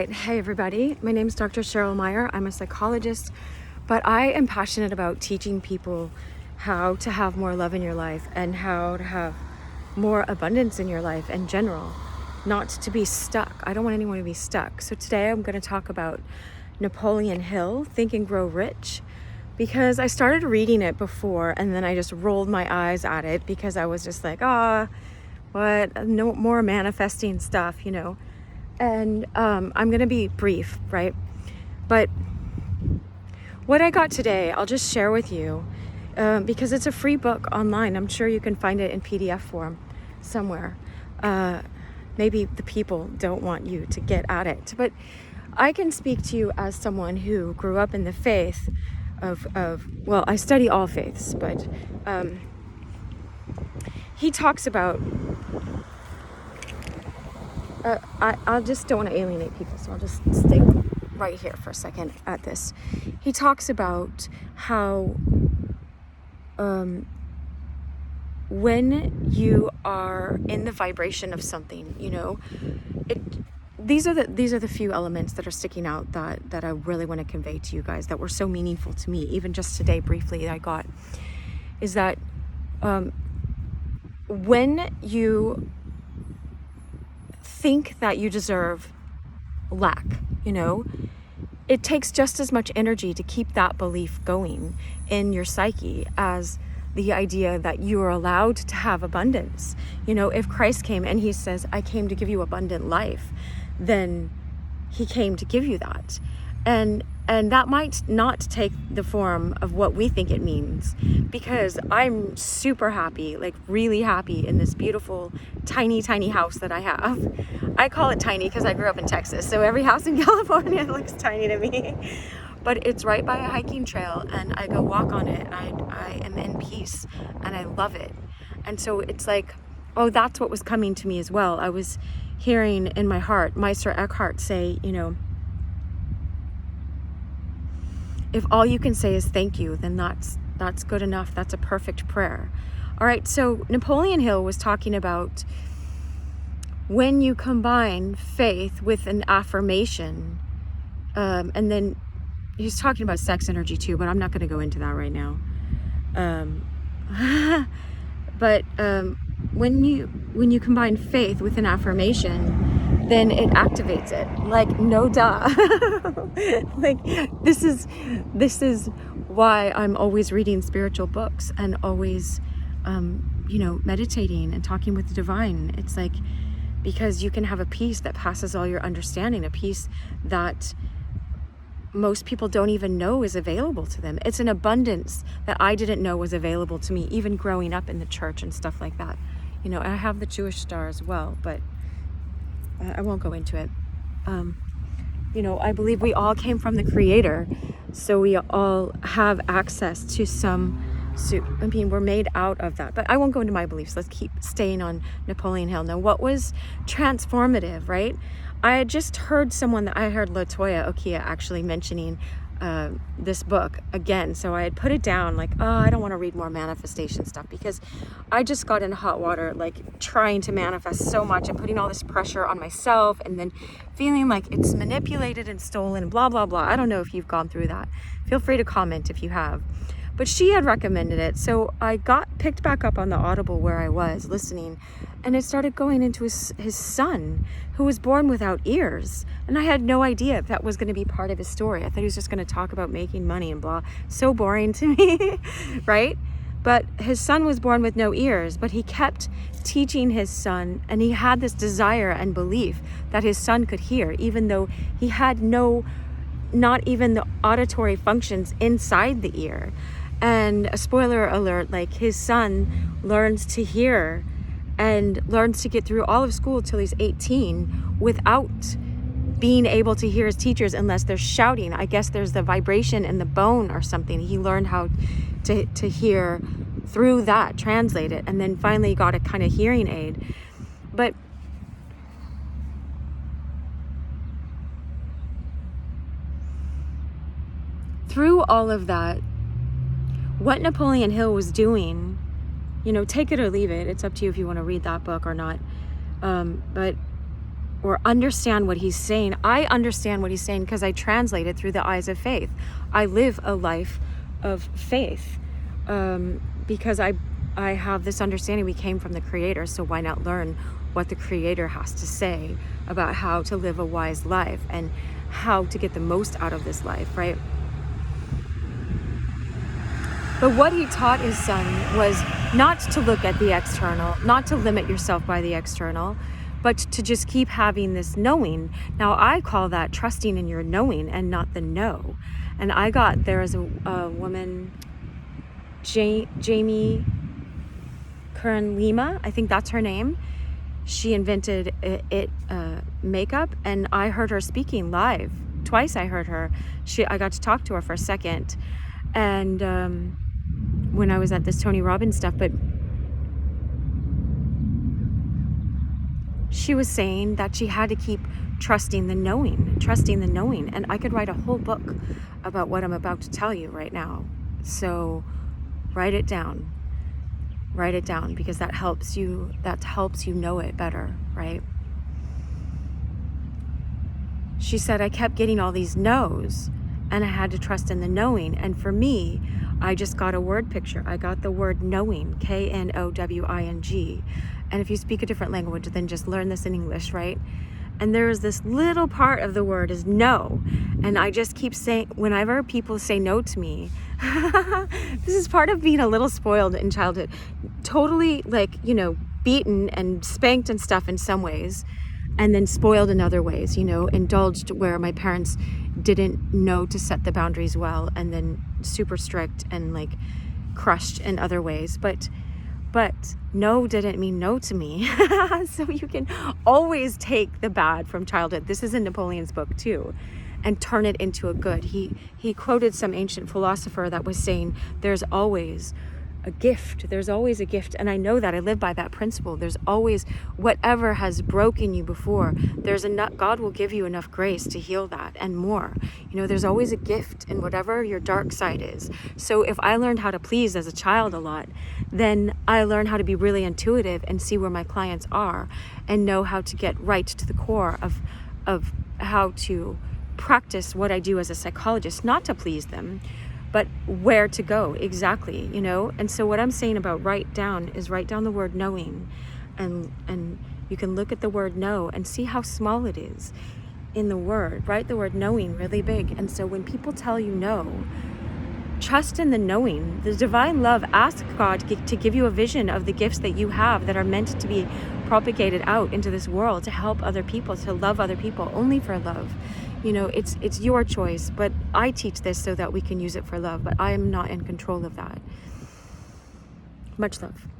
right. Hey, everybody. My name is Dr. Cheryl Meyer. I'm a psychologist, but I am passionate about teaching people how to have more love in your life and how to have more abundance in your life in general, not to be stuck. I don't want anyone to be stuck. So today I'm going to talk about Napoleon Hill, Think and Grow Rich, because I started reading it before and then I just rolled my eyes at it because I was just like, what? No more manifesting stuff, you know. And I'm going to be brief, right? But what I got today, I'll just share with you because it's a free book online. I'm sure you can find it in PDF form somewhere. Maybe the people don't want you to get at it. But I can speak to you as someone who grew up in the faith of well, I study all faiths, but he talks about I just don't want to alienate people, so I'll just stay right here for a second at this. He talks about how when you are in the vibration of something, you know, these are the few elements that are sticking out that I really want to convey to you guys that were so meaningful to me. Even just today, briefly, I got is that when you think that you deserve lack, you know, it takes just as much energy to keep that belief going in your psyche as the idea that you are allowed to have abundance. You know, if Christ came and he says, I came to give you abundant life, then he came to give you that. And that might not take the form of what we think it means, because I'm super happy, like really happy in this beautiful, tiny house that I have. I call it tiny because I grew up in Texas, so every house in California looks tiny to me. But it's right by a hiking trail, and I go walk on it, and I am in peace, and I love it. And so it's like, oh, that's what was coming to me as well. I was hearing in my heart Meister Eckhart say, you know, if all you can say is thank you, then that's good enough. That's a perfect prayer. All right, so Napoleon Hill was talking about when you combine faith with an affirmation, and then he's talking about sex energy too, but I'm not going to go into that right now. But when you combine faith with an affirmation, then it activates it. Like, no duh. Like, this is why I'm always reading spiritual books and always, you know, meditating and talking with the divine. It's like, because you can have a peace that passes all your understanding, a peace that most people don't even know is available to them. It's an abundance that I didn't know was available to me, even growing up in the church and stuff like that. You know, I have the Jewish star as well, but I won't go into it. You know, I believe we all came from the Creator, so we all have access to some. I mean, we're made out of that. But I won't go into my beliefs. Let's keep staying on Napoleon Hill. Now, what was transformative, right? I had just heard I heard Latoya Okia actually mentioning this book again. So I had put it down like, I don't want to read more manifestation stuff, because I just got in hot water, like trying to manifest so much and putting all this pressure on myself and then feeling like it's manipulated and stolen, blah, blah, blah. I don't know if you've gone through that. Feel free to comment if you have. But she had recommended it, so I got picked back up on the Audible where I was listening, and it started going into his son, who was born without ears. And I had no idea if that was going to be part of his story. I thought he was just going to talk about making money and blah. So boring to me, right? But his son was born with no ears, but he kept teaching his son, and he had this desire and belief that his son could hear, even though he had not even the auditory functions inside the ear. And a spoiler alert, like, his son learns to hear and learns to get through all of school till he's 18 without being able to hear his teachers unless they're shouting. I guess there's the vibration in the bone or something. He learned how to hear through that, translate it, and then finally got a kind of hearing aid. But through all of that, what Napoleon Hill was doing, you know, take it or leave it. It's up to you if you want to read that book or not. But or understand what he's saying. I understand what he's saying because I translate it through the eyes of faith. I live a life of faith because I have this understanding we came from the Creator, so why not learn what the Creator has to say about how to live a wise life and how to get the most out of this life, right? But what he taught his son was not to look at the external, not to limit yourself by the external, but to just keep having this knowing. Now, I call that trusting in your knowing and not the know. And there is a woman, Jamie Kern Lima, I think that's her name. She invented makeup, and I heard her speaking live. Twice I heard her. I got to talk to her for a second. And when I was at this Tony Robbins stuff, but she was saying that she had to keep trusting the knowing. And I could write a whole book about what I'm about to tell you right now. So write it down, because that helps you know it better, right? She said, I kept getting all these no's and I had to trust in the knowing. And for me, I just got a word picture. I got the word knowing, Knowing. And if you speak a different language, then just learn this in English, right? And there's this little part of the word is no. And I just keep saying, whenever people say no to me, this is part of being a little spoiled in childhood. Totally beaten and spanked and stuff in some ways, and then spoiled in other ways, indulged where my parents didn't know to set the boundaries well, and then super strict and crushed in other ways. But no didn't mean no to me. So you can always take the bad from childhood. This is in Napoleon's book too, and turn it into a good. He quoted some ancient philosopher that was saying there's always a gift. And I know that. I live by that principle. There's always, whatever has broken you before, God will give you enough grace to heal that and more. There's always a gift in whatever your dark side is. So if I learned how to please as a child a lot, then I learn how to be really intuitive and see where my clients are and know how to get right to the core of how to practice what I do as a psychologist, not to please them, but where to go exactly, And so what I'm saying about write down the word knowing, and you can look at the word know and see how small it is in the word. Write the word knowing really big. And so when people tell you no, trust in the knowing. The divine love, ask God to give you a vision of the gifts that you have that are meant to be propagated out into this world to help other people, to love other people, only for love. It's your choice, but I teach this so that we can use it for love, but I am not in control of that. Much love.